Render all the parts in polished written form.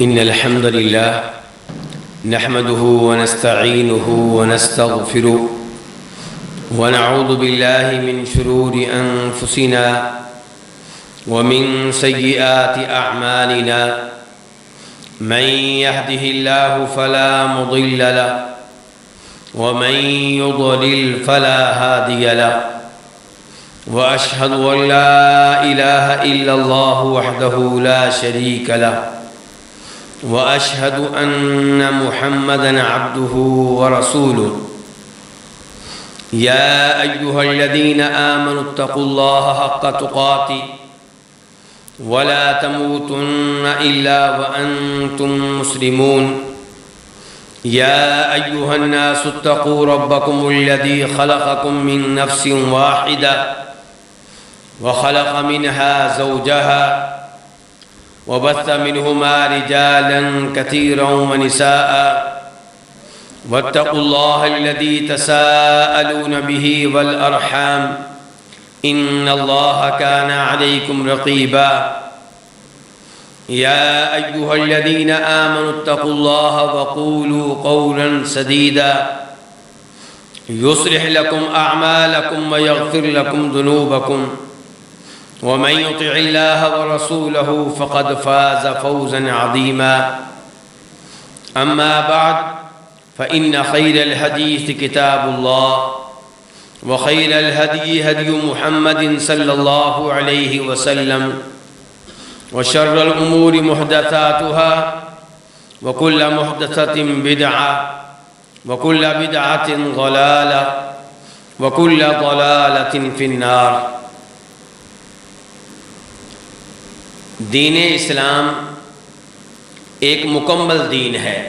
إن الحمد لله نحمده ونستعينه ونستغفره ونعوذ بالله من شرور أنفسنا ومن سيئات أعمالنا من يهده الله فلا مضل له ومن يضلل فلا هادي له وأشهد أن لا إله إلا الله وحده لا شريك له وأشهد أن محمدًا عبده ورسوله يا أيها الذين آمنوا اتقوا الله حق تقاته ولا تموتن إلا وأنتم مسلمون يا أيها الناس اتقوا ربكم الذي خلقكم من نفس واحدة وخلق منها زوجها وبث منهما رجالا كثيرا ونساء واتقوا الله الذي تساءلون به والأرحام إن الله كان عليكم رقيبا يا أيها الذين آمنوا اتقوا الله وقولوا قولا سديدا يصلح لكم أعمالكم ويغفر لكم ذنوبكم ومن يطع الله ورسوله فقد فاز فوزا عظيما أما بعد فإن خير الحديث كتاب الله وخير الهدي هدي محمد صلى الله عليه وسلم وشر الأمور محدثاتها وكل محدثة بدعة وكل بدعة ضلالة وكل ضلالة في النار۔ دین اسلام ایک مکمل دین ہے۔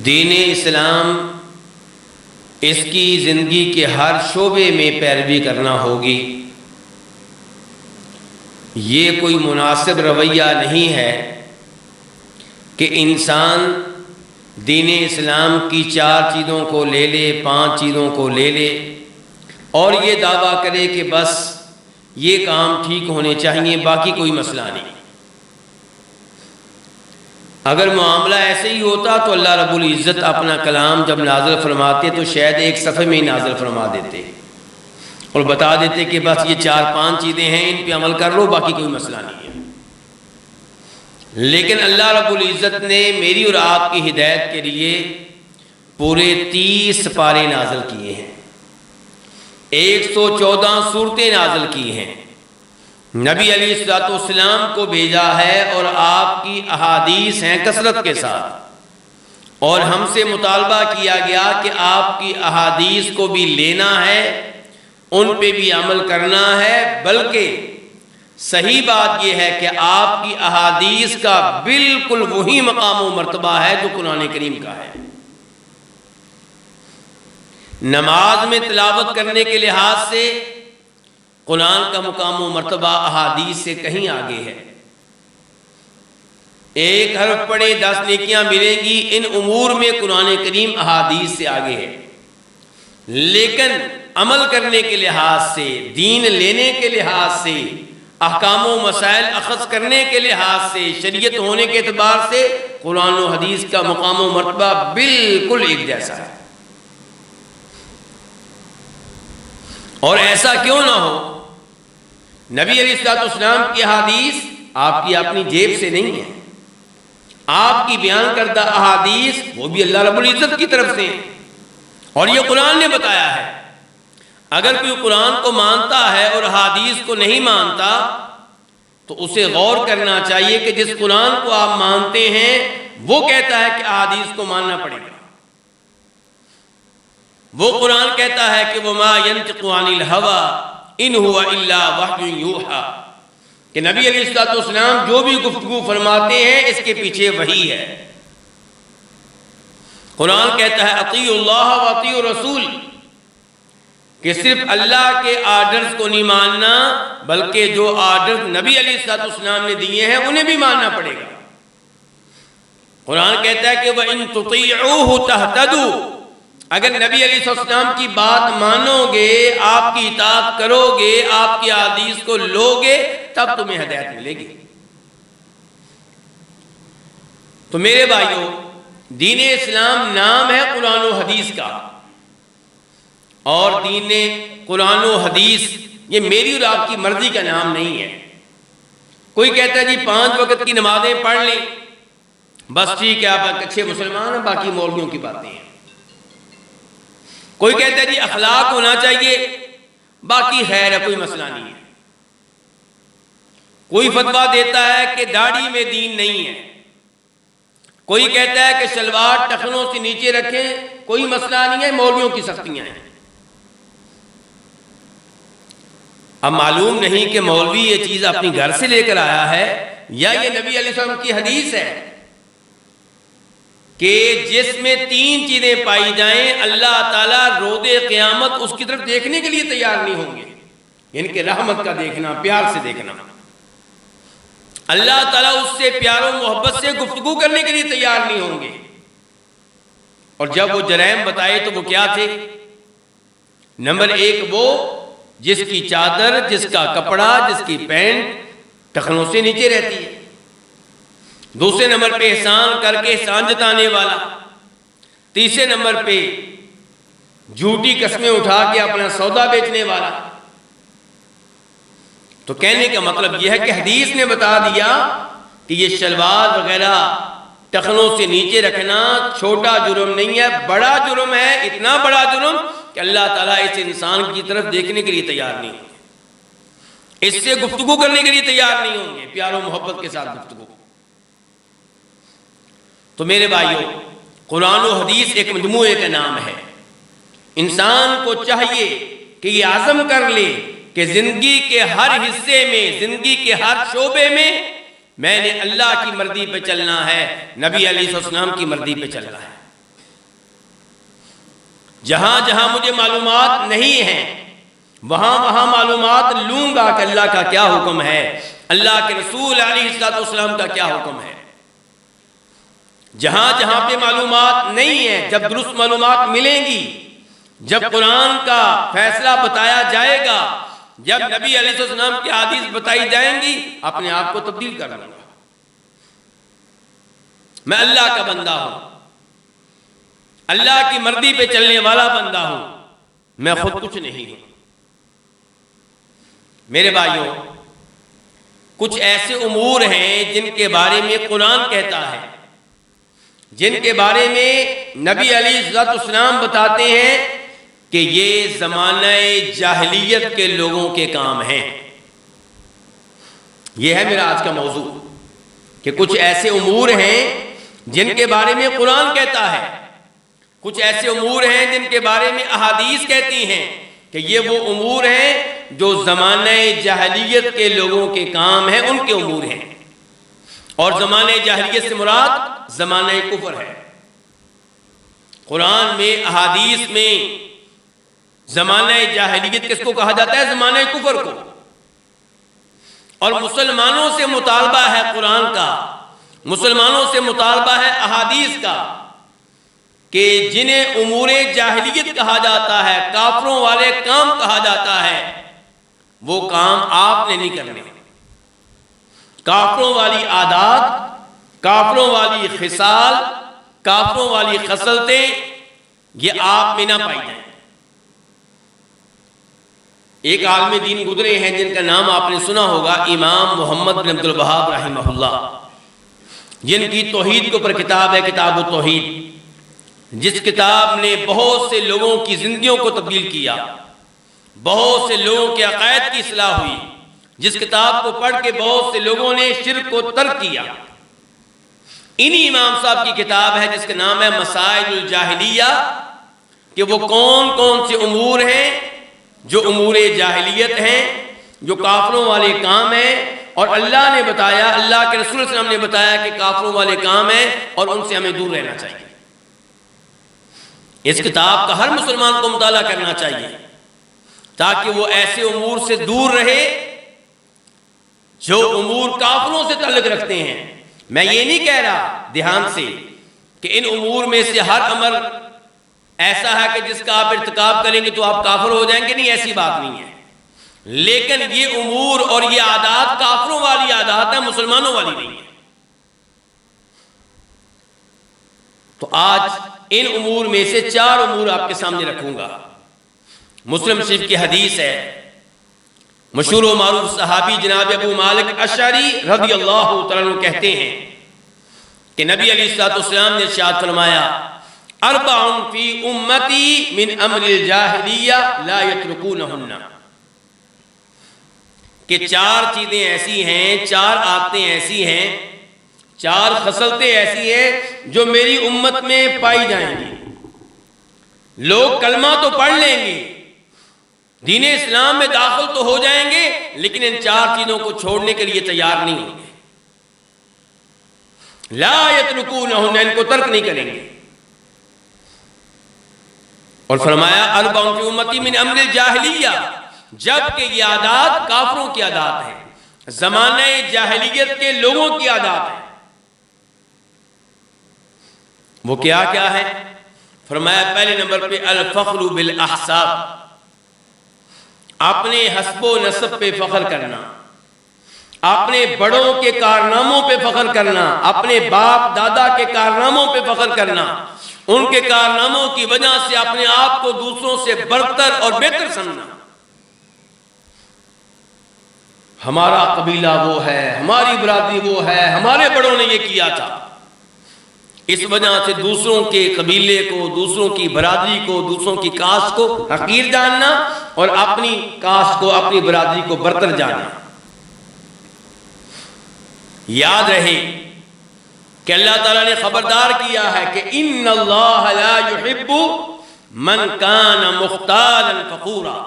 دین اسلام اس کی زندگی کے ہر شعبے میں پیروی کرنا ہوگی۔ یہ کوئی مناسب رویہ نہیں ہے کہ انسان دین اسلام کی 4 چیزوں کو لے لے، 5 چیزوں کو لے لے اور یہ دعویٰ کرے کہ بس یہ کام ٹھیک ہونے چاہیے، باقی کوئی مسئلہ نہیں۔ اگر معاملہ ایسے ہی ہوتا تو اللہ رب العزت اپنا کلام جب نازل فرماتے تو شاید ایک صفحے میں ہی نازل فرما دیتے اور بتا دیتے کہ بس یہ 4-5 چیزیں ہیں، ان پہ عمل کر لو، باقی کوئی مسئلہ نہیں ہے۔ لیکن اللہ رب العزت نے میری اور آپ کی ہدایت کے لیے پورے 30 پارے نازل کیے ہیں، 114 صورتیں نازل کی ہیں، نبی علیہ الصلوۃ والسلام کو بھیجا ہے اور آپ کی احادیث ہیں کثرت کے ساتھ، اور ہم سے مطالبہ کیا گیا کہ آپ کی احادیث کو بھی لینا ہے، ان پہ بھی عمل کرنا ہے، بلکہ صحیح بات یہ ہے کہ آپ کی احادیث کا بالکل وہی مقام و مرتبہ ہے جو قرآن کریم کا ہے۔ نماز میں تلاوت کرنے کے لحاظ سے قرآن کا مقام و مرتبہ احادیث سے کہیں آگے ہے۔ 1 حرف پڑھے 10 نیکیاں ملیں گی، ان امور میں قرآن کریم احادیث سے آگے ہے۔ لیکن عمل کرنے کے لحاظ سے، دین لینے کے لحاظ سے، احکام و مسائل اخذ کرنے کے لحاظ سے، شریعت ہونے کے اعتبار سے قرآن و حدیث کا مقام و مرتبہ بالکل ایک جیسا ہے۔ اور ایسا کیوں نہ ہو؟ نبی علیہ الصلوۃ والسلام کی احادیث آپ کی اپنی جیب سے نہیں ہے، آپ کی بیان کردہ احادیث وہ بھی اللہ رب العزت کی طرف سے ہیں، اور یہ قرآن نے بتایا ہے۔ اگر کوئی قرآن کو مانتا ہے اور احادیث کو نہیں مانتا تو اسے غور کرنا چاہیے کہ جس قرآن کو آپ مانتے ہیں وہ کہتا ہے کہ احادیث کو ماننا پڑے گا۔ وہ قرآن کہتا ہے کہ وَمَا يَنْطِقُ عَنِ الْهَوَىٰ إِنْ هُوَ إِلَّا وَحْيٌ يُوحَىٰ، کہ نبی علیہ الصلوۃ والسلام جو بھی گفتگو فرماتے ہیں اس کے پیچھے وحی ہے۔ قرآن کہتا ہے اطیعوا اللہ واطیعوا الرسول، کہ صرف اللہ کے آرڈرز کو نہیں ماننا بلکہ جو آرڈرز نبی علیہ الصلوۃ والسلام نے دیے ہیں انہیں بھی ماننا پڑے گا۔ قرآن کہتا ہے کہ وَإِن تُطِيعُوهُ تَهْتَدُوا، اگر نبی علیہ السلام کی بات مانو گے، آپ کی اطاعت کرو گے، آپ کی احادیث کو لو گے، تب تمہیں ہدایت ملے گی۔ تو میرے بھائیوں، دین اسلام نام ہے قرآن و حدیث کا، اور دین قرآن و حدیث یہ میری اور آپ کی مرضی کا نام نہیں ہے۔ کوئی کہتا ہے جی 5 وقت کی نمازیں پڑھ لیں، بس ٹھیک ہے، آپ اچھے مسلمان ہیں، باقی مولویوں کی باتیں ہیں۔ کوئی کہتا ہے جی اخلاق ہونا چاہیے، باقی خیر ہے، کوئی مسئلہ نہیں ہے۔ کوئی فتویٰ دیتا ہے کہ داڑھی میں دین نہیں ہے، کوئی کہتا ہے کہ شلوار ٹخنوں سے نیچے رکھیں، کوئی مسئلہ نہیں ہے، مولویوں کی سختیاں ہیں۔ اب معلوم نہیں کہ مولوی یہ چیز اپنی گھر سے لے کر آیا ہے یا یہ نبی علیہ السلام کی حدیث ہے کہ جس میں 3 چیزیں پائی جائیں اللہ تعالیٰ روز قیامت اس کی طرف دیکھنے کے لیے تیار نہیں ہوں گے، یعنی کہ رحمت کا دیکھنا، پیار سے دیکھنا۔ اللہ تعالیٰ اس سے پیار و محبت سے گفتگو کرنے کے لیے تیار نہیں ہوں گے۔ اور جب وہ جرائم بتائے تو وہ کیا تھے؟ نمبر 1 وہ جس کی چادر، جس کا کپڑا، جس کی پینٹ ٹخنوں سے نیچے رہتی ہے۔ دوسرے نمبر پہ احسان کر کے احسان جتانے والا۔ تیسرے نمبر پہ جھوٹی قسمیں اٹھا کے اپنا سودا بیچنے والا۔ تو کہنے کا مطلب یہ ہے کہ حدیث نے بتا دیا کہ یہ شلوار وغیرہ ٹخنوں سے نیچے رکھنا چھوٹا جرم نہیں ہے، بڑا جرم ہے، اتنا بڑا جرم کہ اللہ تعالیٰ اس انسان کی طرف دیکھنے کے لیے تیار نہیں ہوں گے، اس سے گفتگو کرنے کے لیے تیار نہیں ہوں گے، پیار و محبت کے ساتھ گفتگو۔ تو میرے بھائیوں، قرآن و حدیث ایک مجموعے کا نام ہے۔ انسان کو چاہیے کہ یہ عزم کر لے کہ زندگی کے ہر حصے میں، زندگی کے ہر شعبے میں نے اللہ کی مرضی پہ چلنا ہے، نبی علیہ السلام کی مرضی پہ چلنا ہے۔ جہاں جہاں مجھے معلومات نہیں ہیں وہاں معلومات لوں گا کہ اللہ کا کیا حکم ہے، اللہ کے رسول علیہ السلام کا کیا حکم ہے۔ جہاں جہاں پہ معلومات نہیں ہے، جب درست معلومات ملیں گی، جب قرآن کا فیصلہ بتایا جائے گا، جب نبی علیہ السلام کی حدیث بتائی جائیں گی، اپنے آپ کو تبدیل کر لوں گا۔ میں اللہ کا بندہ ہوں، اللہ کی مرضی پہ چلنے والا بندہ ہوں، میں خود کچھ نہیں ہوں۔ میرے بھائیوں، کچھ ایسے امور ہیں جن کے بارے میں قرآن کہتا ہے، جن کے بارے میں نبی علیہ السلام بتاتے ہیں کہ یہ زمانہ جاہلیت کے لوگوں کے کام ہیں۔ یہ ہے میرا آج کا موضوع کہ کچھ ایسے امور ہیں جن کے بارے میں قرآن کہتا ہے، کچھ ایسے امور ہیں جن کے بارے میں احادیث کہتی ہیں کہ یہ وہ امور ہیں جو زمانہ جاہلیت کے لوگوں کے کام ہیں، ان کے امور ہیں۔ اور زمانہ جاہلیت سے مراد زمانہ کفر ہے۔ قرآن میں، احادیث میں زمانہ جاہلیت کس کو کہا جاتا ہے؟ زمانہ کفر کو۔ اور مسلمانوں سے مطالبہ ہے قرآن کا، مسلمانوں سے مطالبہ ہے احادیث کا کہ جنہیں امور جاہلیت کہا جاتا ہے، کافروں والے کام کہا جاتا ہے، وہ کام آپ نے نہیں کرنے۔ کافروں والی عادات، کافروں والی خصال، کافروں والی خصلتیں یہ آپ میں نہ پائی جائیں۔ ایک عالم دین گزرے ہیں جن کا نام آپ نے سنا ہوگا، امام محمد بن عبد الوہاب رحمہ اللہ، جن کی توحید کے اوپر کتاب ہے، کتاب التوحید، جس کتاب نے بہت سے لوگوں کی زندگیوں کو تبدیل کیا، بہت سے لوگوں کے عقائد کی اصلاح ہوئی، جس کتاب کو پڑھ کے بہت سے لوگوں نے شرک کو ترک کیا۔ انہی امام صاحب کی کتاب ہے جس کا نام ہے مسائل الجاہلیہ، کہ وہ کون کون سے امور ہیں جو امور جاہلیت ہیں، جو کافروں والے کام ہیں، اور اللہ نے بتایا، اللہ کے رسول صلی اللہ علیہ وسلم نے بتایا کہ کافروں والے کام ہیں اور ان سے ہمیں دور رہنا چاہیے۔ اس کتاب کا ہر مسلمان کو مطالعہ کرنا چاہیے تاکہ وہ ایسے امور سے دور رہے جو امور کافروں سے تعلق رکھتے ہیں۔ میں یہ نہیں کہہ رہا دھیان سے کہ ان امور میں سے ہر امر ایسا ہے کہ جس کا آپ ارتکاب کریں گے تو آپ کافر ہو جائیں گے، نہیں، ایسی بات نہیں ہے۔ لیکن یہ امور اور یہ عادات کافروں والی عادات ہیں، مسلمانوں والی نہیں ہے۔ تو آج ان امور میں سے 4 امور آپ کے سامنے رکھوں گا۔ مسلم شریف کی حدیث ہے، مشہور و معروف صحابی جناب ابو مالک اشعری رضی اللہ تعالیٰ عنہ کہتے ہیں کہ نبی علیہ الصلوۃ والسلام نے ارشاد فرمایا، اربع فی امتی من امر الجاہلیہ لا یترکونہن، کہ 4 چیزیں ایسی ہیں، 4 عادتیں ایسی ہیں، 4 خصلتیں ایسی ہیں جو میری امت میں پائی جائیں گی۔ لوگ کلمہ تو پڑھ لیں گے، دین اسلام میں داخل تو ہو جائیں گے، لیکن ان 4 چیزوں کو چھوڑنے کے لیے تیار نہیں ہوں گے۔ لا یترکونہن، ان کو ترک نہیں کریں گے۔ اور فرمایا اربع فی امتی من امر الجاہلیہ، جبکہ یہ عادات کافروں کی عادات ہیں، زمانہ جاہلیت کے لوگوں کی عادات ہیں۔ وہ کیا کیا ہے؟ فرمایا پہلے نمبر پہ الفخر بالاحساب، اپنے حسب و نسب پہ فخر کرنا، اپنے بڑوں کے کارناموں پہ فخر کرنا، اپنے باپ دادا کے کارناموں پہ فخر کرنا، ان کے کارناموں کی وجہ سے اپنے آپ کو دوسروں سے برتر اور بہتر سمجھنا۔ ہمارا قبیلہ وہ ہے، ہماری برادری وہ ہے، ہمارے بڑوں نے یہ کیا تھا۔ اس وجہ سے دوسروں کے قبیلے کو، دوسروں کی برادری کو، دوسروں کی کاسٹ کو حقیر جاننا اور اپنی کاسٹ کو، اپنی برادری کو برتر جاننا۔ یاد رہے کہ اللہ تعالیٰ نے خبردار کیا ہے کہ ان اللہ لا یحب من کان مختالا فخورا،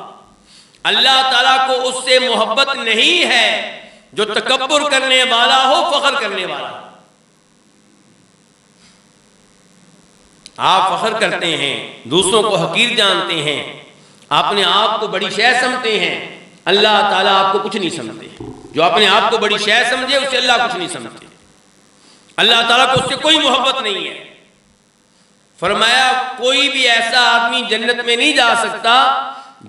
اللہ تعالیٰ کو اس سے محبت نہیں ہے جو تکبر کرنے والا ہو، فخر کرنے والا ہو۔ آپ فخر کرتے ہیں، دوسروں کو حقیر جانتے ہیں، اپنے آپ کو بڑی شے سمجھتے ہیں، اللہ تعالیٰ آپ کو کچھ نہیں سمجھتے۔ جو اپنے آپ کو بڑی شے سمجھے اسے اللہ کچھ نہیں سمجھتے، اللہ تعالیٰ کو اس سے کوئی محبت نہیں ہے۔ فرمایا کوئی بھی ایسا آدمی جنت میں نہیں جا سکتا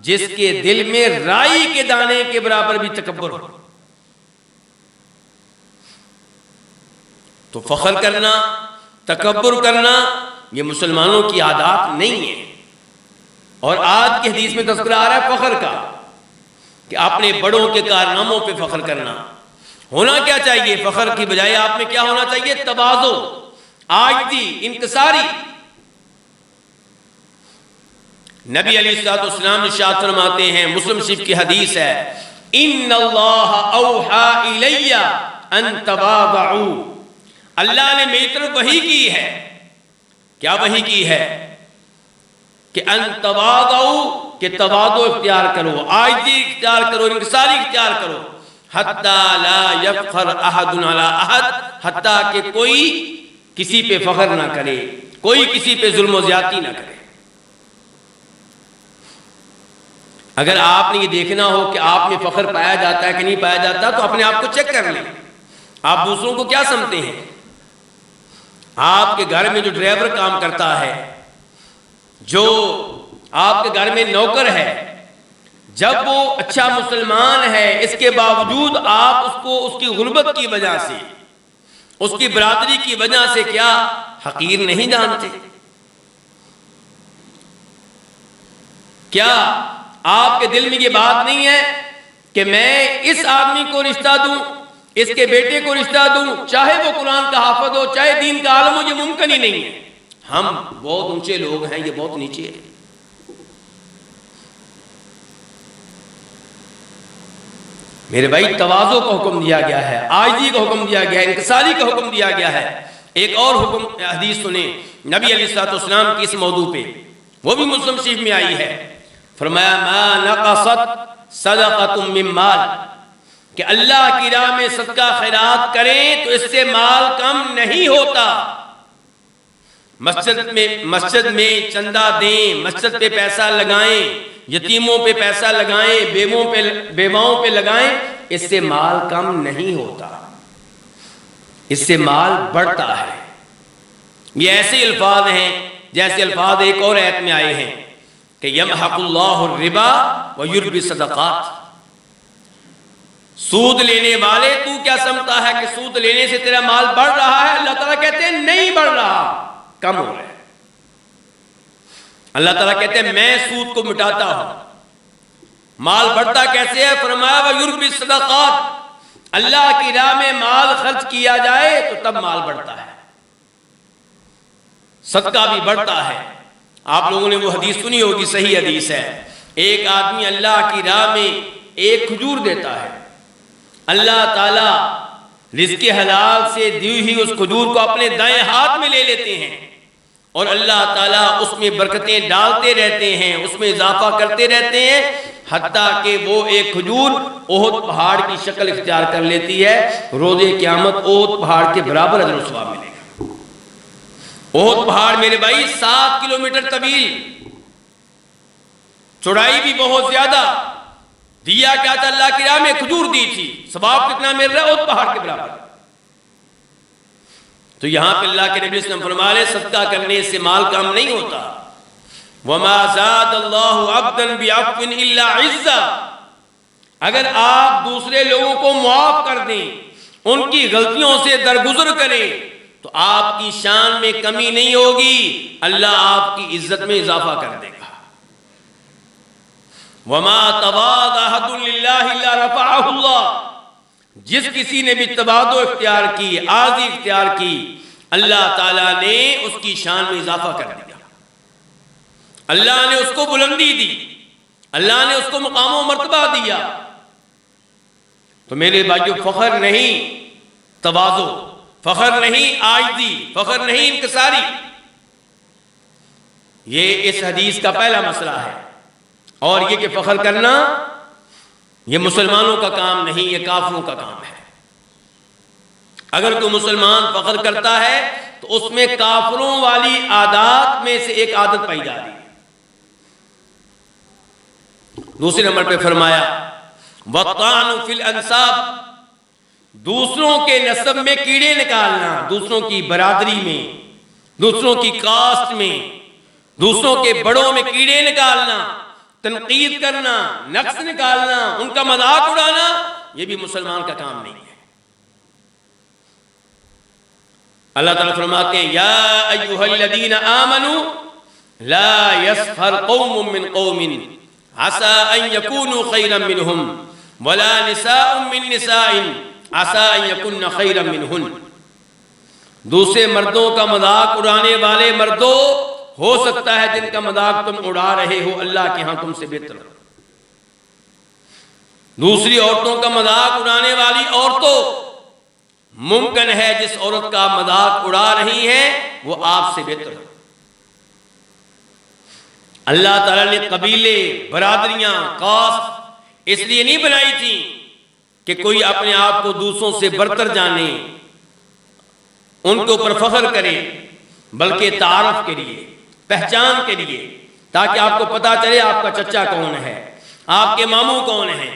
جس کے دل میں رائی کے دانے کے برابر بھی تکبر ہو۔ تو فخر کرنا، تکبر کرنا، یہ مسلمانوں کی عادات نہیں ہے۔ اور آج کی حدیث میں تذکرہ آ رہا ہے فخر کا، کہ اپنے بڑوں کے کارناموں پہ فخر کرنا۔ ہونا کیا چاہیے؟ فخر کی بجائے آپ میں کیا ہونا چاہیے؟ تواضع، عاجزی، انکساری۔ نبی علیہ الصلوۃ والسلام ارشاد فرماتے ہیں، مسلم شریف کی حدیث ہے، ان اللہ اوحی الی ان تواضعوا، اللہ نے میری طرف وحی کی ہے۔ کیا وحی کی ہے؟ کہ ان تواضعوا، کہ تواضع اختیار کرو، عاجزی اختیار کرو، انکساری اختیار کرو، حتی لا یفخر احد علی احد، حتیٰ کہ کوئی کسی پہ فخر نہ کرے، کوئی کسی پہ ظلم و زیادتی نہ کرے۔ اگر آپ نے یہ دیکھنا ہو کہ آپ میں فخر پایا جاتا ہے کہ نہیں پایا جاتا، تو اپنے آپ کو چیک کر لیں۔ آپ دوسروں کو کیا سمجھتے ہیں؟ آپ کے گھر میں جو ڈرائیور کام کرتا ہے، جو آپ کے گھر میں نوکر ہے، جب وہ اچھا مسلمان ہے، اس کے باوجود آپ اس کو اس کی غربت کی وجہ سے، اس کی برادری کی وجہ سے کیا حقیر نہیں جانتے؟ کیا آپ کے دل میں یہ بات نہیں ہے کہ میں اس آدمی کو رشتہ دوں، اس کے بیٹے کو رشتہ دوں، چاہے وہ قرآن کا حافظ ہو، چاہے دین کا عالم ہو، یہ ممکن ہی نہیں ہے۔ ہم بہت اونچے لوگ ہیں، یہ بہت نیچے ہے۔ میرے بھائی، تواضع کا حکم دیا گیا ہے، عاجزی کا حکم دیا گیا ہے، انکساری کا حکم دیا گیا ہے۔ ایک اور حکم حدیث سنیں نبی علیہ الصلوۃ والسلام کی اس موضوع پہ، وہ بھی مسلم شریف میں آئی ہے۔ فرمایا ما نقصت صدقۃ من مال، کہ اللہ کی راہ میں صدقہ خیرات کریں تو اس سے مال کم نہیں ہوتا۔ مسجد میں چندہ دیں، مسجد پہ پیسہ لگائیں، یتیموں پہ پیسہ لگائیں، بیواؤں پہ لگائیں، اس سے مال کم نہیں ہوتا، اس سے مال بڑھتا ہے۔ یہ ایسے الفاظ ہیں جیسے الفاظ ایک اور آیت میں آئے ہیں کہ یمحق اللہ الربا ویربی الصدقات، سود لینے والے تو کیا سمجھتا ہے کہ سود لینے سے تیرا مال بڑھ رہا ہے؟ اللہ تعالیٰ کہتے ہیں نہیں بڑھ رہا، کم ہو رہا ہے۔ اللہ تعالیٰ کہتے ہیں میں سود کو مٹاتا ہوں۔ مال بڑھتا کیسے ہے؟ فرمایا وَيُرْبِي الصَّدَقَاتِ، اللہ کی راہ میں مال خرچ کیا جائے تو تب مال بڑھتا ہے، صدقہ بھی بڑھتا ہے۔ آپ لوگوں نے وہ حدیث سنی ہوگی، صحیح حدیث ہے، ایک آدمی اللہ کی راہ میں ایک کھجور دیتا ہے، اللہ تعالیٰ رزق حلال سے دی ہوئی اس کھجور کو اپنے دائیں ہاتھ میں لے لیتے ہیں، اور اللہ تعالیٰ اس میں برکتیں ڈالتے رہتے ہیں، اس میں اضافہ کرتے رہتے ہیں، حتیٰ کہ وہ ایک کھجور احد پہاڑ کی شکل اختیار کر لیتی ہے۔ روز قیامت احد پہاڑ کے برابر اجر و ثواب ملے گا۔ احد پہاڑ میرے بھائی 7 کلومیٹر طویل، چوڑائی بھی بہت زیادہ، دیا کیا تھا؟ اللہ کی راہ میں کھجور دی تھی، ثواب کتنا مل رہا ہے؟ احد پہاڑ کے برابر۔ تو یہاں پہ اللہ کے نبی صلی اللہ علیہ وسلم فرما رہے صدقہ کرنے سے مال کم نہیں ہوتا۔ وَمَا زَادَ اللَّهُ عَبْدًا بِعَفْوٍ إِلَّا عِزًّا، اگر آپ دوسرے لوگوں کو معاف کر دیں، ان کی غلطیوں سے درگزر کریں، تو آپ کی شان میں کمی نہیں ہوگی، اللہ آپ کی عزت میں اضافہ کر دے گا۔ وَمَا تَوَاضَعَ أَحَدٌ لِلَّهِ إِلَّا رَفَعَهُ اللَّهُ، جس کسی نے بھی تواضع اختیار کی، عاجزی اختیار کی، اللہ تعالیٰ نے اس کی شان میں اضافہ کر دیا، اللہ نے اس کو بلندی دی، اللہ نے اس کو مقام و مرتبہ دیا۔ تو میرے بھائیو، فخر نہیں تواضع، فخر نہیں عاجزی، فخر نہیں انکساری، یہ اس حدیث کا پہلا مسئلہ ہے۔ اور یہ کہ فخر کرنا یہ مسلمانوں کا کام نہیں، یہ کافروں کا کام ہے۔ اگر کوئی مسلمان فخر کرتا ہے تو اس میں کافروں والی عادات میں سے ایک عادت پائی جا رہی ہے۔ دوسرے نمبر پہ فرمایا وَالطَّعْنُ فِي الْأَنْسَابِ، دوسروں کے نسب میں کیڑے نکالنا، دوسروں کی برادری میں، دوسروں کی کاسٹ میں، دوسروں کے بڑوں میں کیڑے نکالنا، تنقید کرنا، نقص نکالنا، ان کا مذاق اڑانا، یہ بھی مسلمان کا کام نہیں ہے۔ اللہ تعالیٰ فرماتے ہیں یا ایھا الذین آمنوا لا یسخر قوم من قوم عسى ان يكونوا خيرا منهم ولا نساء من نساء عسى ان يكن خيرا منهن، دوسرے مردوں کا مذاق اڑانے والے مردوں، ہو سکتا ہے جن کا مذاق تم اڑا رہے ہو اللہ کے ہاں تم سے بہتر ہو۔ دوسری عورتوں کا مذاق اڑانے والی عورتوں، ممکن ہے جس عورت کا مذاق اڑا رہی ہیں وہ آپ سے بہتر ہو۔ اللہ تعالیٰ نے قبیلے، برادریاں، کاسٹ اس لیے نہیں بنائی تھی کہ کوئی اپنے آپ کو دوسروں سے برتر جانے، ان کے اوپر فخر کرے، بلکہ تعارف کے لیے، پہچان کے لیے، تاکہ آپ کو پتا چلے آپ کا چچا کون ہے، آپ کے ماموں کون ہیں،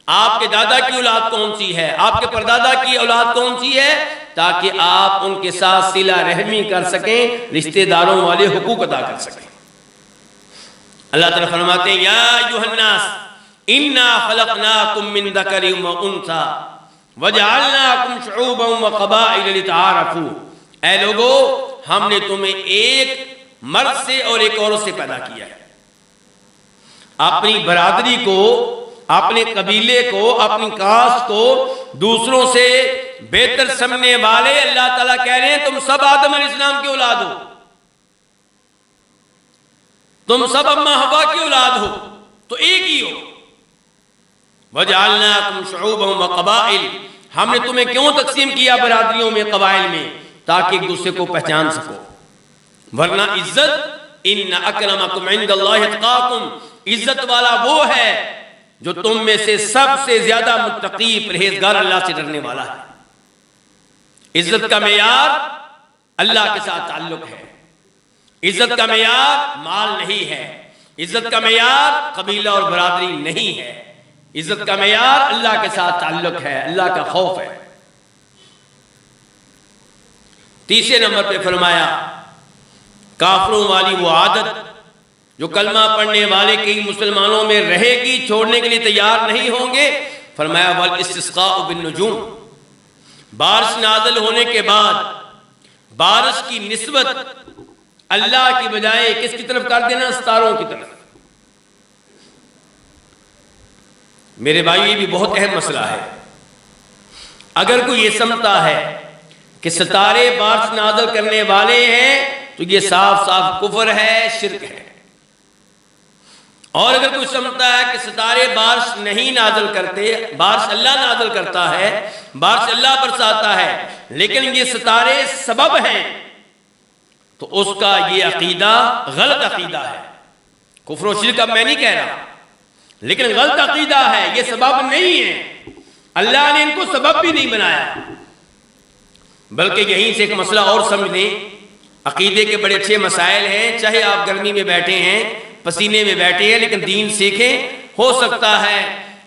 آپ کے دادا کی اولاد کون سی ہے، آپ کے پردادا کی اولاد کون سی ہے، تاکہ آپ ان کے ساتھ صلہ رحمی کر سکیں، رشتہ داروں والے حقوق ادا کر سکیں۔ اللہ تعالیٰ فرماتے ہیں یا ایھا الناس انا خلقناکم من ذکر و انثی وجعلناکم شعوبا وقبائل لتعارفوا، اے لوگو ہم نے تمہیں ایک مرد سے اور ایک عورت سے پیدا کیا ہے۔ اپنی برادری کو، اپنے قبیلے کو، اپنی کاسٹ کو دوسروں سے بہتر سمجھنے والے اللہ تعالیٰ کہہ رہے ہیں تم سب آدم علیہ السلام کی اولاد ہو، تم سب اماں حوا کی اولاد ہو، تو ایک ہی ہو۔ وَجَعَلْنَاكُمْ شُعُوبًا وَقَبَائِلَ، ہم نے تمہیں کیوں تقسیم کیا برادریوں میں، قبائل میں، تاکہ ایک دوسرے کو پہچان سکو۔ ورنہ عزت ان اکرمکم عند اللہ اتقاکم، عزت والا وہ ہے جو تم میں سے سب سے زیادہ متقی، پرہیزگار، اللہ سے ڈرنے والا ہے۔ عزت کا معیار اللہ کے ساتھ تعلق ہے، عزت کا معیار مال نہیں ہے، عزت کا معیار قبیلہ اور برادری نہیں ہے، عزت کا معیار اللہ کے ساتھ تعلق ہے، اللہ کا خوف ہے۔ تیسرے نمبر پہ فرمایا کافروں والی وہ عادت جو کلمہ پڑھنے والے کئی مسلمانوں میں رہے گی، چھوڑنے کے لیے تیار نہیں ہوں گے۔ فرمایا والاستسقاء بالنجوم، بارش نازل ہونے کے بعد بارش کی نسبت اللہ کی بجائے کس کی طرف کر دینا؟ ستاروں کی طرف۔ میرے بھائی یہ بھی بہت اہم مسئلہ ہے۔ اگر کوئی یہ سمجھتا ہے کہ ستارے بارش نازل کرنے والے ہیں تو یہ صاف صاف کفر ہے، شرک ہے۔ اور اگر کوئی سمجھتا ہے کہ ستارے بارش نہیں نازل کرتے، بارش اللہ نازل کرتا ہے، بارش اللہ برساتا ہے، لیکن یہ ستارے سبب ہیں، تو اس کا یہ عقیدہ غلط عقیدہ ہے۔ کفر و شرک اب میں نہیں کہہ رہا، لیکن غلط عقیدہ ہے، یہ سبب نہیں ہے۔ اللہ نے ان کو سبب بھی نہیں بنایا۔ بلکہ یہیں سے ایک مسئلہ اور سمجھ لیں، عقیدے کے بڑے اچھے مسائل ہیں، چاہے آپ گرمی میں بیٹھے ہیں، پسینے میں بیٹھے ہیں، لیکن دین سیکھیں۔ ہو سکتا ہے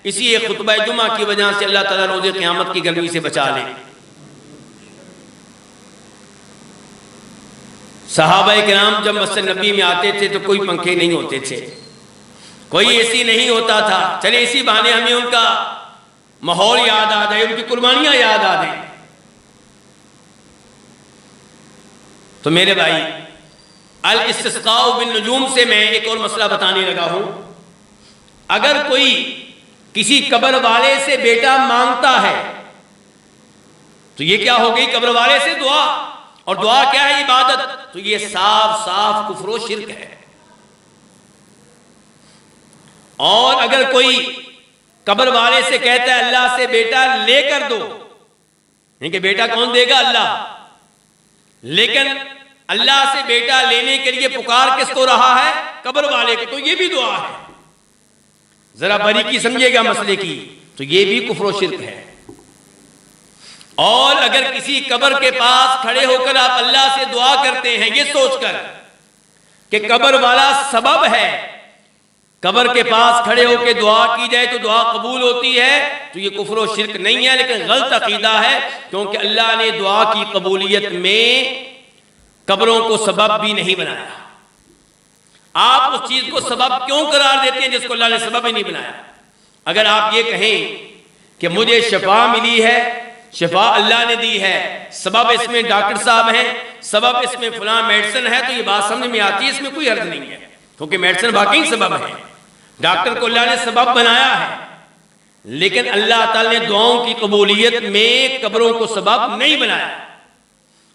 اسی ایک خطبہ جمعہ کی وجہ سے اللہ تعالیٰ روز قیامت کی گرمی سے بچا لے۔ صحابہ کرام جب مسجد نبی میں آتے تھے تو کوئی پنکھے نہیں ہوتے تھے، کوئی اے سی نہیں ہوتا تھا۔ چلے اسی بہانے ہمیں ان کا ماحول یاد آ جائے، ان کی قربانیاں یاد آ جائیں۔ تو میرے بھائی، الاستسقاء بالنجوم سے میں ایک اور مسئلہ بتانے لگا ہوں۔ اگر کوئی کسی قبر والے سے بیٹا مانگتا ہے تو یہ کیا ہو گئی؟ قبر والے سے دعا، اور دعا کیا ہے؟ عبادت۔ تو یہ صاف صاف کفر و شرک ہے۔ اور اگر کوئی قبر والے سے کہتا ہے اللہ سے بیٹا لے کر دو، نہیں کہ بیٹا کون دے گا؟ اللہ۔ لیکن اللہ سے بیٹا لینے کے لیے پکار کس کو رہا ہے؟ قبر والے کو، تو یہ بھی دعا ہے۔ ذرا باریکی سمجھے گا مسئلے کی، تو یہ بھی کفر و شرک ہے۔ اور اگر کسی قبر کے پاس کھڑے ہو کر آپ اللہ سے دعا کرتے ہیں یہ سوچ کر کہ قبر والا سبب ہے، قبر کے پاس کھڑے ہو کے دعا کی جائے تو دعا قبول ہوتی ہے، تو یہ کفر و شرک نہیں ہے، لیکن غلط عقیدہ ہے، کیونکہ اللہ نے دعا کی قبولیت میں قبروں کو سبب بھی نہیں بنایا۔ آپ اس چیز کو سبب کیوں قرار دیتے ہیں جس کو اللہ نے سبب ہی نہیں بنایا؟ اگر آپ یہ کہیں کہ مجھے شفا ملی ہے، شفا اللہ نے دی ہے، سبب اس میں ڈاکٹر صاحب ہیں، سبب اس میں فلاں میڈیسن ہے، تو یہ بات سمجھ میں آتی ہے، اس میں کوئی حرج نہیں ہے، کیونکہ میڈیسن باقی سبب ہے، ڈاکٹر کو اللہ نے سبب بنایا ہے۔ لیکن اللہ تعالی نے دعاؤں کی قبولیت میں قبروں کو سبب نہیں بنایا۔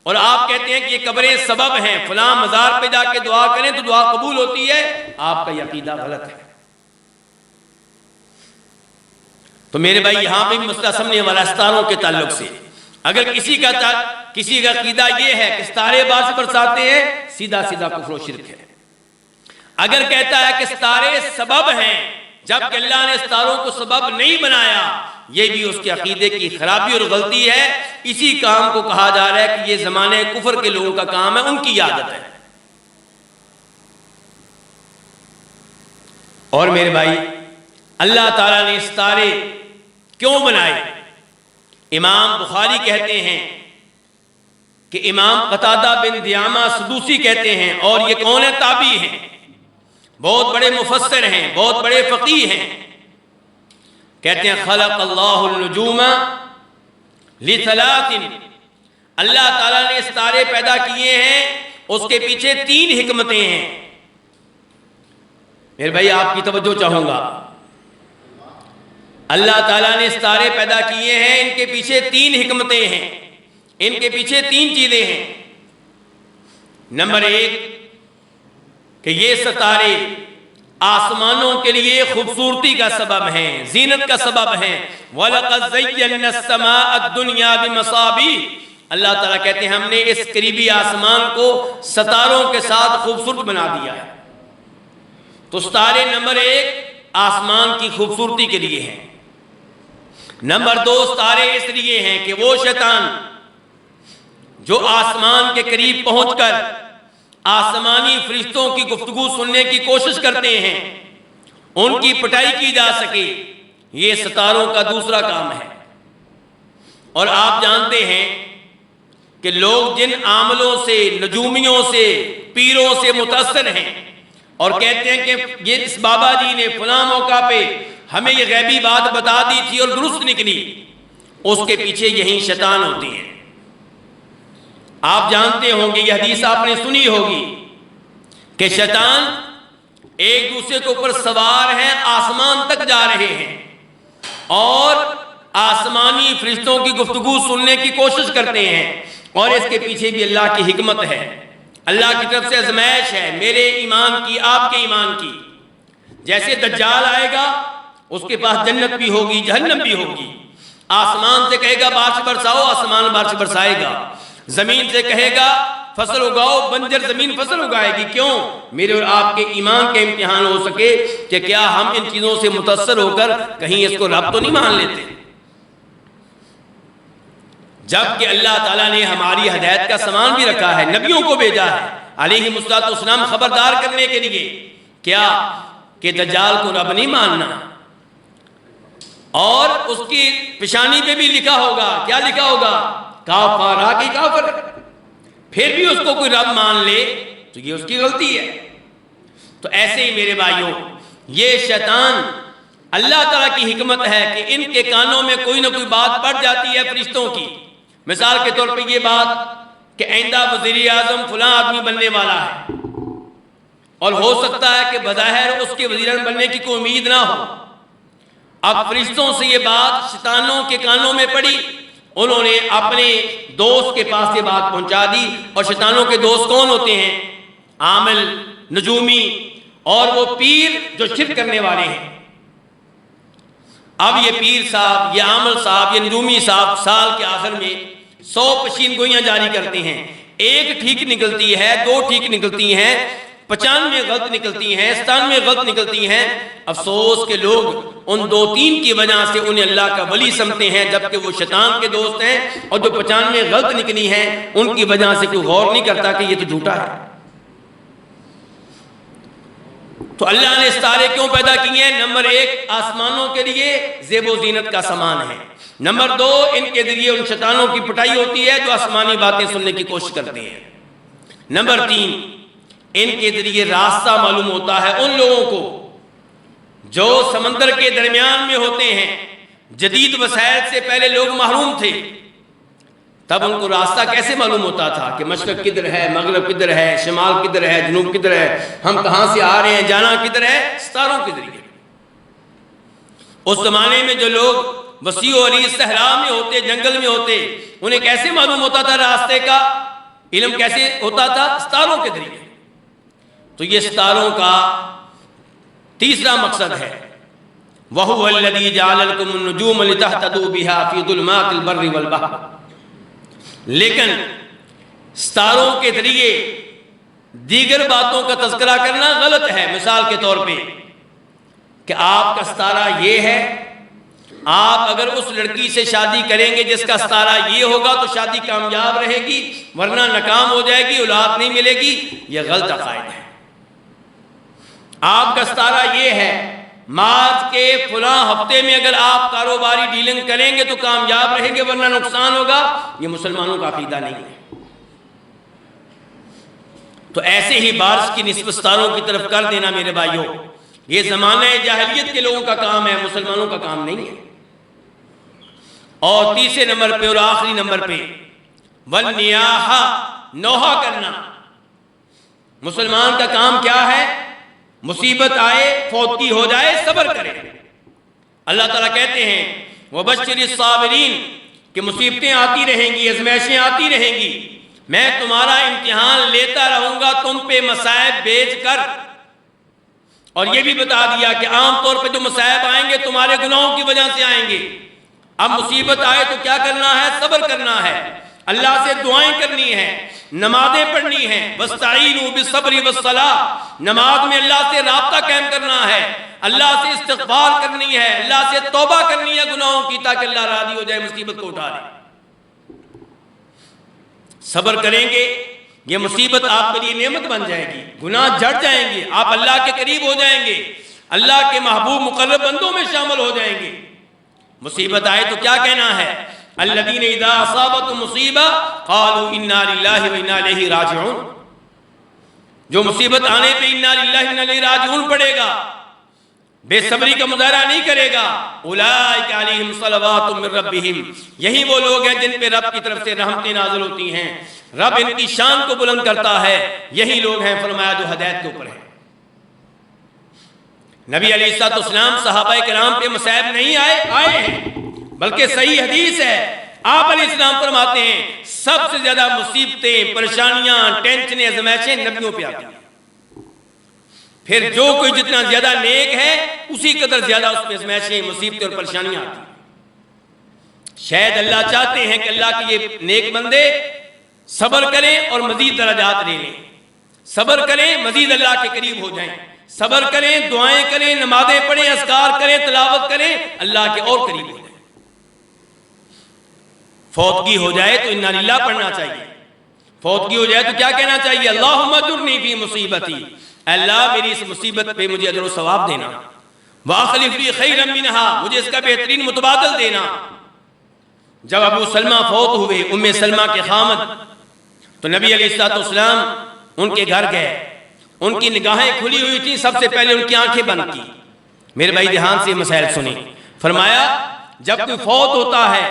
اور آپ کہتے ہیں کہ یہ قبریں سبب ہیں، فلاں مزار پہ جا کے دعا کریں تو دعا قبول ہوتی ہے، آپ کا یہ عقیدہ غلط ہے۔ تو میرے بھائی یہاں پہ بھی مسئلہ سمجھنے والا ستاروں کے تعلق سے، اگر کسی کا عقیدہ یہ ہے کہ ستارے بارش برساتے ہیں، سیدھا سیدھا کفر و شرک ہے۔ اگر کہتا ہے کہ ستارے سبب ہیں جبکہ اللہ نے ستاروں کو سبب نہیں بنایا، یہ بھی اس کے عقیدے کی خرابی اور غلطی ہے۔ اسی کام کو کہا جا رہا ہے کہ یہ زمانے کفر کے لوگوں کا کام ہے، ان کی عادت ہے۔ اور میرے بھائی، اللہ تعالیٰ نے ستارے کیوں بنائے؟ امام بخاری کہتے ہیں کہ امام قتادہ بن دعامہ سدوسی کہتے ہیں، اور یہ کون ہے؟ تابعی ہیں، بہت بڑے مفسر ہیں، بہت بڑے فقیہ ہیں۔ کہتے ہیں خلق اللہ النجوم لثلاث، اللہ تعالیٰ نے ستارے پیدا کیے ہیں، اس کے پیچھے 3 حکمتیں ہیں۔ میرے بھائی آپ کی توجہ چاہوں گا، اللہ تعالیٰ نے ستارے پیدا کیے ہیں، ان کے پیچھے 3 حکمتیں ہیں، ان کے پیچھے 3 چیزیں ہیں۔ نمبر 1 کہ یہ ستارے آسمانوں کے لیے خوبصورتی کا سبب ہیں، زینت کا سبب ہیں۔ وَلَقَدْ زَيَّنَّا السَّمَاءَ الدُّنْيَا بِمَصَابِيحَ، اللہ تعالیٰ کہتے ہیں ہم نے اس قریبی آسمان کو ستاروں کے ساتھ خوبصورت بنا دیا ہے۔ تو ستارے نمبر 1 آسمان کی خوبصورتی کے لیے ہیں۔ نمبر 2 ستارے اس لیے ہیں کہ وہ شیطان جو آسمان کے قریب پہنچ کر آسمانی فرشتوں کی گفتگو سننے کی کوشش کرتے ہیں، ان کی پٹائی کی جا سکے، یہ ستاروں کا دوسرا کام ہے۔ اور آپ جانتے ہیں کہ لوگ جن عاملوں سے، نجومیوں سے، پیروں سے متاثر ہیں اور کہتے ہیں کہ یہ اس بابا جی نے فلاں موقع پہ ہمیں یہ غیبی بات بتا دی تھی اور درست نکلی، اس کے پیچھے یہی شیطان ہوتی ہیں۔ آپ جانتے ہوں گے، یہ حدیث آپ نے سنی ہوگی کہ شیطان ایک دوسرے کے اوپر سوار ہیں، آسمان تک جا رہے ہیں اور آسمانی فرشتوں کی گفتگو سننے کی کوشش کرتے ہیں، اور اس کے پیچھے بھی اللہ کی حکمت ہے، اللہ کی طرف سے آزمائش ہے، میرے ایمان کی، آپ کے ایمان کی۔ جیسے دجال آئے گا، اس کے پاس جنت بھی ہوگی، جہنم بھی ہوگی، آسمان سے کہے گا بارش برساؤ، آسمان بارش برسائے گا، زمین سے کہے گا فصل اگاؤ، بنجر زمین فصل اگائے گی۔ کیوں؟ میرے اور آپ کے ایمان کے امتحان ہو سکے کہ کیا ہم ان چیزوں سے متاثر ہو کر کہیں اس کو رب تو نہیں مان لیتے۔ جبکہ اللہ تعالیٰ نے ہماری ہدایت کا سامان بھی رکھا ہے، نبیوں کو بھیجا ہے علیہ السلام خبردار کرنے کے لیے، کیا کہ دجال کو رب نہیں ماننا، اور اس کی پیشانی پہ بھی لکھا ہوگا، کیا لکھا ہوگا؟ کافرہ کی کافر۔ پھر بھی اس کو کوئی رب مان لے تو یہ اس کی غلطی ہے۔ تو ایسے ہی میرے بھائیوں، یہ شیطان، اللہ تعالیٰ کی حکمت ہے کہ ان کے کانوں میں کوئی نہ کوئی بات پڑ جاتی ہے فرشتوں کی۔ مثال کے طور پہ یہ بات کہ آئندہ وزیر اعظم فلاں آدمی بننے والا ہے، اور ہو سکتا ہے کہ بظاہر اس کے وزیر اعظم بننے کی کوئی امید نہ ہو۔ اب فرشتوں سے یہ بات شیطانوں کے کانوں میں پڑی، انہوں نے اپنے دوست کے پاس یہ بات پہنچا دی، اور شیطانوں کے دوست کون ہوتے ہیں؟ عامل، نجومی، اور وہ پیر جو شرک کرنے والے ہیں۔ اب یہ پیر صاحب، یہ عامل صاحب، یہ نجومی صاحب سال کے آخر میں 100 پیشین گوئیاں جاری کرتے ہیں، ایک ٹھیک نکلتی ہے، 2 ٹھیک نکلتی ہیں، 95 غلط نکلتی ہیں، 97 غلط نکلتی ہیں۔ افسوس کہ لوگ ان 2-3 کی وجہ سے انہیں اللہ کا ولی سمجھتے ہیں، جبکہ وہ شیطان کے دوست ہیں، اور جو 95 غلط نکلی ہیں ان کی وجہ سے کوئی غور نہیں کرتا کہ یہ تو جھوٹا ہے۔ تو اللہ نے ستارے کیوں پیدا کیے ہیں؟ نمبر 1 آسمانوں کے لیے زیب و زینت کا سامان ہے، نمبر 2 ان کے ذریعے ان شیطانوں کی پٹائی ہوتی ہے جو آسمانی باتیں سننے کی کوشش کرتے ہیں، نمبر 3 ان کے ذریعے راستہ معلوم ہوتا ہے ان لوگوں کو جو سمندر کے درمیان میں ہوتے ہیں۔ جدید وسائل سے پہلے لوگ محروم تھے، تب ان کو راستہ کیسے معلوم ہوتا تھا کہ مشرق کدھر ہے، مغرب کدھر ہے، شمال کدھر ہے، جنوب کدھر ہے، ہم کہاں سے آ رہے ہیں، جانا کدھر ہے؟ ستاروں کے ذریعے۔ اس زمانے میں جو لوگ وسیع و عریض صحرا میں ہوتے، جنگل میں ہوتے، انہیں کیسے معلوم ہوتا تھا راستے کا علم؟ کیسے ہوتا تھا؟ ستاروں کے ذریعے۔ تو یہ ستاروں کا تیسرا مقصد ہے، وَهُوَ الَّذِي جَعَلَ لَكُمُ النُّجُومَ لِتَهْتَدُوا بِهَا فِي ظُلُمَاتِ الْبَرِّ وَالْبَحْرِ۔ لیکن ستاروں کے ذریعے دیگر باتوں کا تذکرہ کرنا غلط ہے۔ مثال کے طور پہ کہ آپ کا ستارہ یہ ہے، آپ اگر اس لڑکی سے شادی کریں گے جس کا ستارہ یہ ہوگا تو شادی کامیاب رہے گی، ورنہ ناکام ہو جائے گی، اولاد نہیں ملے گی، یہ غلط عقائد ہے۔ آپ کا ستارہ یہ ہے، مارچ کے فلاں ہفتے میں اگر آپ کاروباری ڈیلنگ کریں گے تو کامیاب رہیں گے ورنہ نقصان ہوگا، یہ مسلمانوں کا عقیدہ نہیں ہے۔ تو ایسے ہی بارش کی نسبت ستاروں کی طرف کر دینا میرے بھائیوں، یہ زمانہ جاہلیت کے لوگوں کا کام ہے، مسلمانوں کا کام نہیں ہے۔ اور تیسرے نمبر پہ اور آخری نمبر پہ وَالنِّيَاحَ، نوحہ کرنا۔ مسلمان کا کام کیا ہے؟ مصیبت آئے، فوتی ہو جائے، صبر کرے۔ اللہ تعالیٰ کہتے ہیں وَبَشِّرِ الصَّابِرِينَ کہ مصیبتیں آتی رہیں گی، آزمائشیں آتی رہیں گی، میں تمہارا امتحان لیتا رہوں گا تم پہ مصائب بھیج کر۔ اور یہ بھی بتا دیا کہ عام طور پہ جو مصائب آئیں گے تمہارے گناہوں کی وجہ سے آئیں گے۔ اب مصیبت آئے تو کیا کرنا ہے؟ صبر کرنا ہے، اللہ سے دعائیں کرنی ہیں، نمازیں پڑھنی ہیں، وَاسْتَعِينُوا بِالصَّبْرِ وَالصَّلَاةِ، نماز میں اللہ سے رابطہ قائم کرنا ہے، اللہ سے استغفار کرنی ہے، اللہ سے توبہ کرنی ہے گناہوں کی، تاکہ اللہ راضی ہو جائے، مصیبت کو اٹھا لے۔ صبر کریں گے، یہ مصیبت آپ کے لیے نعمت بن جائے گی، گناہ جھڑ جائیں گے، آپ اللہ کے قریب ہو جائیں گے، اللہ کے محبوب مقرب بندوں میں شامل ہو جائیں گے۔ مصیبت آئے تو کیا کہنا ہے؟ الذین اذا اصابتهم مصیبہ قالوا انا للہ وانا الیہ راجعون، جو مصیبت آنے پہ انا للہ وانا الیہ راجعون پڑے گا بے صبری کا مظاہرہ نہیں کرے گا۔ اولئک علیہم صلوات من ربہم، یہی وہ لوگ ہیں جن پہ رب کی طرف سے رحمتیں نازل ہوتی ہیں، رب ان کی شان کو بلند کرتا ہے، یہی لوگ ہیں فرمایا جو ہدایت کے اوپر ہیں۔ نبی علیہ الصلوۃ والسلام صحابہ کرام پہ مصائب نہیں آئے ہیں، بلکہ صحیح حدیث ہے، آپ علیہ السلام فرماتے ہیں سب سے زیادہ مصیبتیں، پریشانیاں، ٹینشنیں، آزمائشیں نبیوں پہ آتی ہیں۔ پھر جو کوئی جتنا زیادہ نیک ہے اسی قدر زیادہ اس میں آزمائشیں، مصیبتیں اور پریشانیاں آتی ہیں۔ شاید اللہ چاہتے ہیں کہ اللہ کے یہ نیک بندے صبر کریں اور مزید درجات لے لیں، صبر کریں مزید اللہ کے قریب ہو جائیں، صبر کریں، دعائیں کریں، نمازیں پڑھیں، اذکار کریں، تلاوت کریں، اللہ کے اور قریب ہو جائیں۔ فوتگی ہو جائے تو انا للہ پڑھنا چاہیے، فوتگی ہو جائے تو کیا کہنا چاہیے؟ اللہم اجرنی فی مصیبتی، اللہ میری اس مصیبت پہ مجھے اجر و ثواب دینا، واخلف لی خیرا منہا، مجھے اس کا بہترین متبادل دینا۔ جب ابو سلمہ فوت ہوئے، ام سلمہ کے خامد، تو نبی علیہ الصلوۃ والسلام ان کے گھر گئے، ان کی نگاہیں کھلی ہوئی تھی، سب سے پہلے ان کی آنکھیں بند کی۔ میرے بھائی دھیان سے مسائل سنیں، فرمایا جب کوئی فوت ہوتا ہے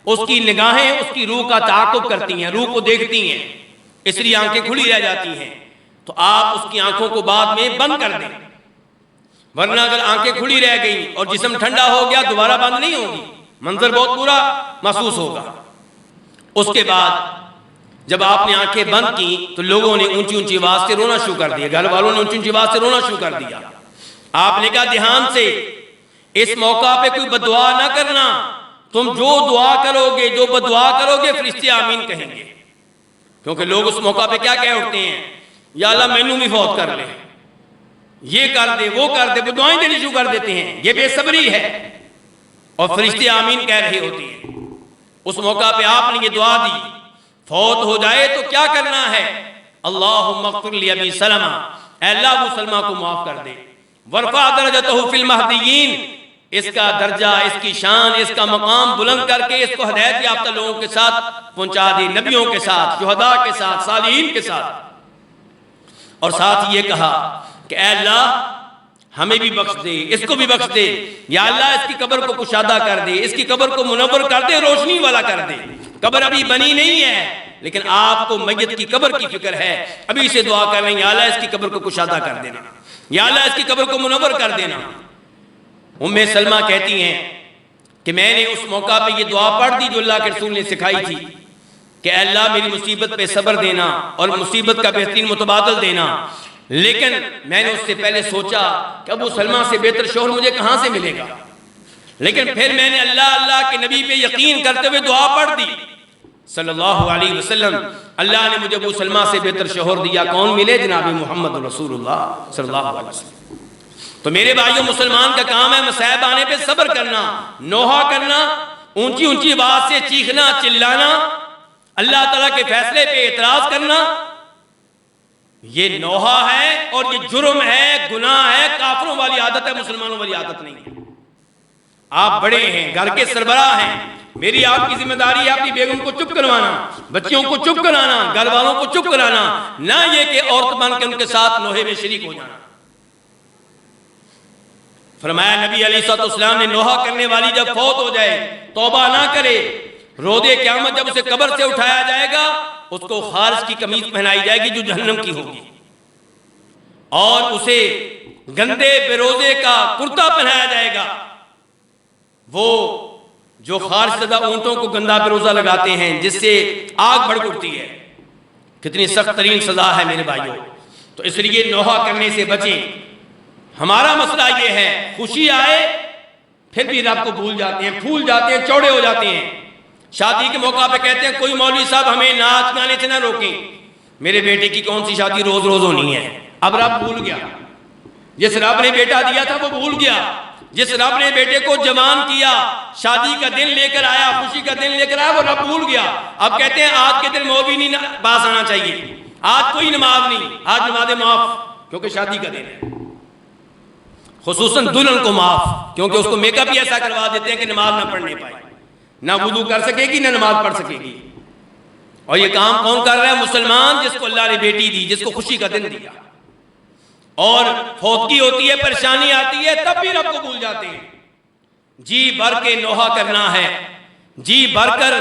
اس کی نگاہیں اس کی روح کا تعاقب کرتی ہیں، روح کو دیکھتی ہیں، اس لیے آنکھیں کھلی رہ جاتی ہیں، تو آپ اس کی آنکھوں کو بعد میں بند کر دیں، ورنہ اگر آنکھیں کھلی رہ گئیں اور جسم ٹھنڈا ہو گیا دوبارہ بند نہیں ہوگی، منظر بہت برا محسوس ہوگا۔ اس کے بعد جب آپ نے آنکھیں بند کی تو لوگوں نے اونچی اونچی آواز سے رونا شروع کر دیا، گھر والوں نے اونچی اونچی آواز سے رونا شروع کر دیا۔ آپ نے کہا دھیان سے، اس موقع پہ کوئی بددعا نہ کرنا، تم جو دعا کرو گے، جو بددعا کرو گے فرشتے آمین کہیں گے، کیونکہ لوگ اس موقع پہ کیا کہہ اٹھتے ہیں؟ یا اللہ مینوں بھی فوت کر لے، یہ کر دے، وہ کر دے، وہ دعائیں دینی شروع کر دیتے ہیں، یہ بے صبری ہے، اور فرشتے آمین کہہ رہے ہوتے ہیں۔ اس موقع پہ آپ نے یہ دعا دی، فوت ہو جائے تو کیا کرنا ہے؟ اللہم اغفر لی ابی سلمہ، اے اللہ ابو سلمہ کو معاف کر دے، ورفع درجتہ فی المہدیین، اس کا درجہ، اس کی شان، اس کا مقام بلند کر کے اس کو ہدایت یافتہ لوگوں کے ساتھ پہنچا دے، نبیوں کے ساتھ، شہداء کے ساتھ، صالحین کے ساتھ۔ اور ساتھ یہ کہا کہ اے اللہ ہمیں بھی بخش دے، اس کو بھی بخش دے، یا اللہ اس کی قبر کو کشادہ کر دے، اس کی قبر کو منور کر دے، روشنی والا کر دے۔ قبر ابھی بنی نہیں ہے لیکن آپ کو میت کی قبر کی فکر ہے، ابھی سے دعا کر رہے ہیں یا اللہ اس کی قبر کو کشادہ کر دینا، یا اللہ اس کی قبر کو منور کر دینا۔ ام سلمہ کہتی ہیں کہ میں نے اس موقع پہ یہ دعا پڑھ دی جو اللہ کے رسول نے سکھائی تھی کہ اے اللہ میری مصیبت پہ صبر دینا اور مصیبت کا بہترین متبادل دینا، لیکن میں نے اس سے پہلے سوچا کہ ابو سلمہ سے بہتر شوہر مجھے کہاں سے ملے گا، لیکن پھر میں نے اللہ کے نبی پہ یقین کرتے ہوئے دعا پڑھ دی صلی اللہ علیہ وسلم، اللہ نے مجھے ابو سلمہ سے بہتر شوہر دیا، کون ملے؟ جناب محمد رسول اللہ صلی اللہ علیہ وسلم۔ تو میرے بھائیوں مسلمان کا کام ہے مصائب آنے پہ صبر کرنا، نوحہ کرنا، اونچی اونچی بات سے چیخنا چلانا، اللہ تعالیٰ کے فیصلے پہ اعتراض کرنا، یہ نوحہ ہے اور یہ جرم ہے، گناہ ہے، کافروں والی عادت ہے، مسلمانوں والی عادت نہیں ہے۔ آپ بڑے ہیں، گھر کے سربراہ ہیں، میری آپ کی ذمہ داری ہے اپنی بیگم کو چپ کروانا، بچیوں کو چپ کرانا، گھر والوں کو چپ کرانا، نہ یہ کہ عورت بن کے ان کے ساتھ نوحے میں شریک ہو جانا۔ فرمایا نبی علیہ الصلوۃ والسلام نے نوحہ کرنے والی جب فوت ہو جائے توبہ نہ کرے، روز قیامت جب اسے قبر سے اٹھایا جائے گا اس کو خارج کی قمیض پہنائی جائے گی جو جہنم کی ہوگی، اور اسے گندے بروزے کا کرتا پہنایا جائے گا، وہ جو خارج زدہ اونٹوں کو گندا بروزہ لگاتے ہیں جس سے آگ بھڑک اٹھتی ہے، کتنی سخت ترین سزا ہے میرے بھائیوں۔ تو اس لیے نوحہ کرنے سے بچیں۔ ہمارا مسئلہ یہ ہے خوشی آئے پھر بھی رب کو بھول جاتے ہیں، پھول جاتے ہیں، چوڑے ہو جاتے ہیں۔ شادی کے موقع پہ کہتے ہیں کوئی مولوی صاحب ہمیں ناچ گانے سے نہ روکیں، میرے بیٹے کی کون سی شادی روز روز ہونی ہے؟ اب رب بھول گیا، جس رب نے بیٹا دیا تھا وہ بھول گیا، جس رب نے بیٹے کو جوان کیا، شادی کا دن لے کر آیا، خوشی کا دن لے کر آیا، وہ رب بھول گیا۔ اب کہتے ہیں آج کے دن مولوی نہیں پاس آنا چاہیے، آج کوئی نماز نہیں، آج نماز معاف کیونکہ شادی کا دن ہے، خصوصاً دلہن کو معاف کیونکہ اس کو میک اپ ہی ایسا کروا دیتے ہیں کہ نماز نہ پڑھنے پائے، نہ وضو کر سکے گی نہ نماز پڑھ سکے گی۔ اور یہ کام کون کر رہا ہے؟ مسلمان جس کو اللہ نے بیٹی دی، جس کو خوشی کا دن دیا، اور فوتگی ہوتی ہے، پریشانی آتی ہے، تب بھی رب کو بھول جاتے ہیں۔ جی بھر کے نوحہ کرنا ہے، جی بھر کر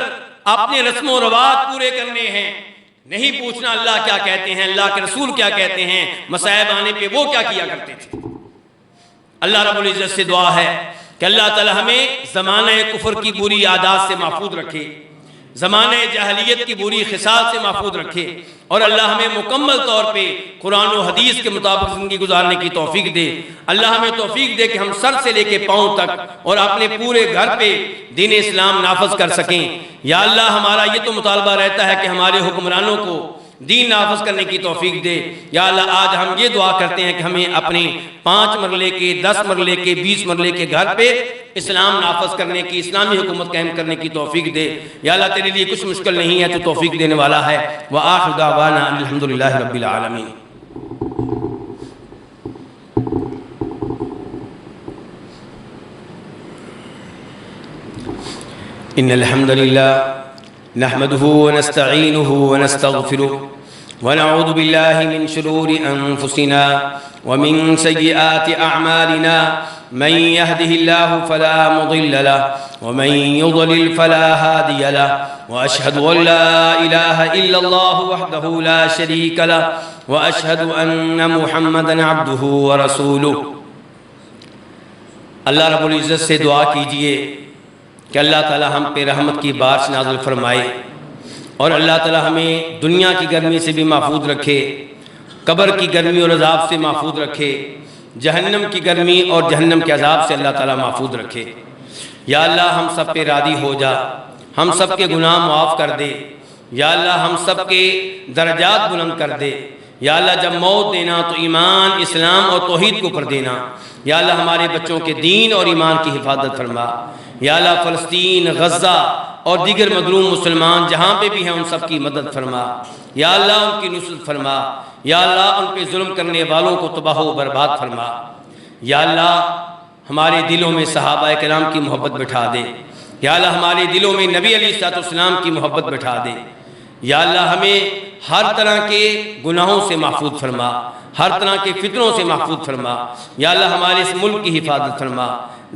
اپنے رسم و رواج پورے کرنے ہیں، نہیں پوچھنا اللہ کیا کہتے ہیں، اللہ کے رسول کیا کہتے ہیں، مصائب آنے پہ وہ کیا کیا کرتے تھے۔ اللہ رب العزت سے دعا ہے کہ اللہ تعالی ہمیں زمانہ کفر کی بری عادات سے محفوظ رکھے، زمانہ جاہلیت کی بری خصال سے محفوظ رکھے، اور اللہ ہمیں مکمل طور پہ قرآن و حدیث کے مطابق زندگی گزارنے کی توفیق دے۔ اللہ ہمیں توفیق دے کہ ہم سر سے لے کے پاؤں تک اور اپنے پورے گھر پہ دین اسلام نافذ کر سکیں۔ یا اللہ ہمارا یہ تو مطالبہ رہتا ہے کہ ہمارے حکمرانوں کو دین نافذ کرنے کی توفیق دے۔ یا اللہ آج ہم یہ دعا کرتے ہیں کہ ہمیں اپنے 5 مرلے کے، 10 مرلے کے، 20 مرلے کے گھر پہ اسلام نافذ کرنے کی، اسلامی حکومت قائم کرنے کی توفیق دے۔ یا اللہ تیرے لیے کچھ مشکل نہیں ہے، تو توفیق دینے والا ہے۔ وآخر دعوانا الحمدللہ رب العالمین۔ ان الحمد للہ نحمده ونستعینه ونستغفره ونعوذ باللہ من شرور انفسنا ومن سیئات اعمالنا من يهده الله فلا مضل له ومن يضلل فلا هادي له واشهد ان لا اله الا الله وحده لا شريك له واشهد ان محمدا عبده ورسوله۔ اللہ رب العزت سے دعا کیجئے کہ اللہ تعالی ہم پہ رحمت کی بارش نازل فرمائے، اور اللہ تعالی ہمیں دنیا کی گرمی سے بھی محفوظ رکھے، قبر کی گرمی اور عذاب سے محفوظ رکھے، جہنم کی گرمی اور جہنم کے عذاب سے اللہ تعالی محفوظ رکھے۔ یا اللہ ہم سب پہ راضی ہو جا، ہم سب کے گناہ معاف کر دے۔ یا اللہ ہم سب کے درجات بلند کر دے۔ یا اللہ جب موت دینا تو ایمان، اسلام اور توحید کو پر دینا۔ یا اللہ ہمارے بچوں کے دین اور ایمان کی حفاظت فرما۔ یا اللہ فلسطین، غزہ اور دیگر مظلوم مسلمان جہاں پہ بھی ہیں ان سب کی مدد فرما۔ یا اللہ ان کی نصرت فرما۔ یا اللہ ان پہ ظلم کرنے والوں کو تباہ و برباد فرما۔ یا اللہ ہمارے دلوں میں صحابہ کرام کی محبت بٹھا دے۔ یا اللہ ہمارے دلوں میں نبی علیہ السلام کی محبت بٹھا دے۔ یا اللہ ہمیں ہر طرح کے گناہوں سے محفوظ فرما، ہر طرح کے فتنوں سے محفوظ فرما۔ یا اللہ ہمارے اس ملک کی حفاظت فرما،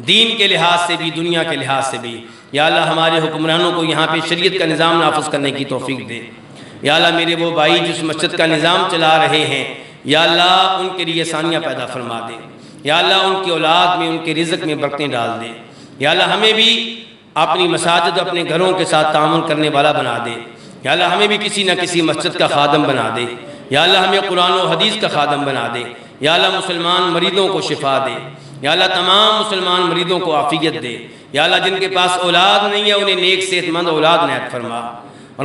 دین کے لحاظ سے بھی، دنیا کے لحاظ سے بھی۔ یا اللہ ہمارے حکمرانوں کو یہاں پہ شریعت کا نظام نافذ کرنے کی توفیق دے۔ یا اللہ میرے وہ بھائی جس مسجد کا نظام چلا رہے ہیں، یا اللہ ان کے لیے آسانیاں پیدا فرما دے۔ یا اللہ ان کی اولاد میں، ان کے رزق میں برکتیں ڈال دے۔ یا اللہ ہمیں بھی اپنی مساجد، اپنے گھروں کے ساتھ تعاون کرنے والا بنا دے۔ یا اللہ ہمیں بھی کسی نہ کسی مسجد کا خادم بنا دے۔ یا اللہ ہمیں قرآن و حدیث کا خادم بنا دے۔ یا اللہ مسلمان مریضوں کو شفا دے۔ یا اللہ تمام مسلمان مریضوں کو عافیت دے۔ یا اللہ جن کے پاس اولاد نہیں ہے انہیں نیک صحت مند اولاد عنایت فرما۔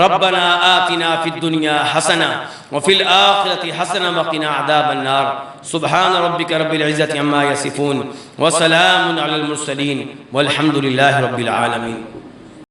ربنا آتنا فی الدنیا حسنہ وفی الآخرۃ حسنہ وقنا عذاب النار۔ سبحان ربک رب العزۃ عما یصفون وسلام علی المرسلین والحمد للہ رب العالمین۔